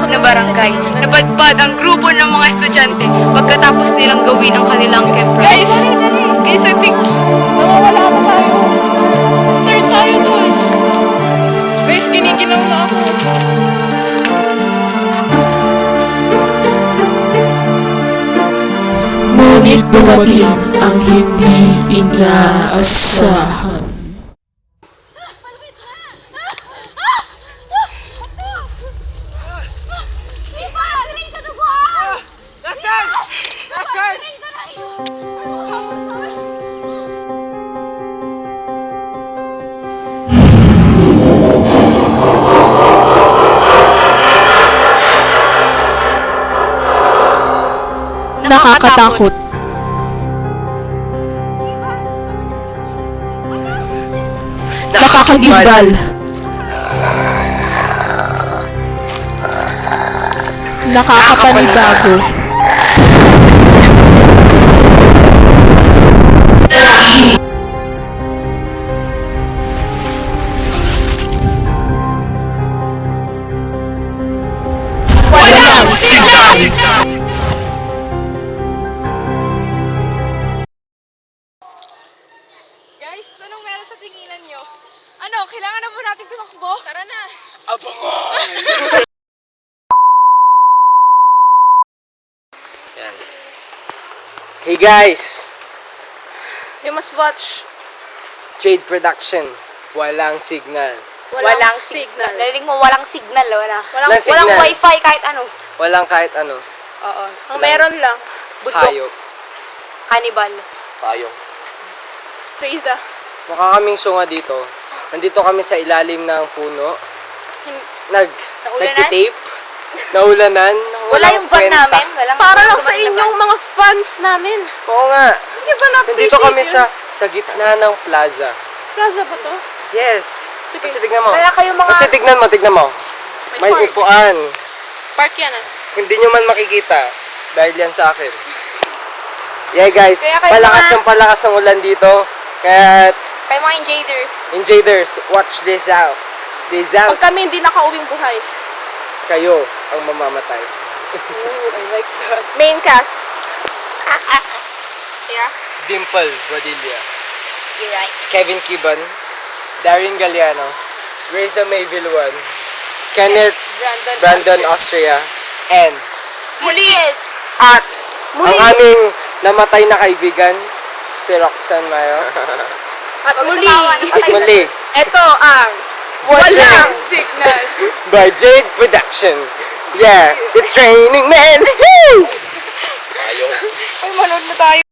na barangay. Napadpad ang grupo ng mga estudyante pagkatapos nilang gawin ang kanilang camprise. Guys, I think nawawala na tayo. Third tayo dun. Guys, kiniginaw na ako. Ngunit dumating ang hindi inaasahan. Nakakatakot. Nakakagimbal. Nakakapanibago. Walang signal. Guys, anong meron sa tinginan nyo? Ano, kailangan na ba natin tumakbo? Tara na. Abangan! Yan. Hey guys! You must watch. Jade Production. Walang signal. Walang signal. Narinig mo, walang signal. Walang signal. Walang wifi kahit ano. Walang kahit ano. Oo. Ang meron lang. Budok. Hayop. Cannibal. Payong. Frieza. Makakaming sunga dito. Nandito kami sa ilalim ng puno. Naulanan? Nagtitape. Naulanan. Wala yung van kwenta. namin. Walang Para lang sa dumating na inyong van. mga fans namin. Oo nga. Hindi ba na-appreciate Nandito kami yun? sa gitna ng plaza. Plaza ba to? Yes. Sige. Kasi tignan mo. Kaya kayo mga... Kasi tignan mo. May park. upuan. Park yan ah. Hindi nyo man makikita. Dahil yan sa akin. Yeah guys, Kaya kayo palakas ng ulan dito. Kaya Kayo mga invaders. invaders, watch this out. This out. Pag kami hindi nakauwing buhay. Kayo ang mamamatay. Oh, I like that. Main cast. Yeah, Dimple Badilla, you're right. Kevin Kiban, Darin Galliano, Reza May Vilwan, Kenneth Brandon Austria, and Muli! at ang aming namatay na kaibigan, si Roxanne Mayo. At muli. At muli, Ito ang Walang signal. by Jade Production. Yeah, it's raining men. Woo! Ay, manood na tayo.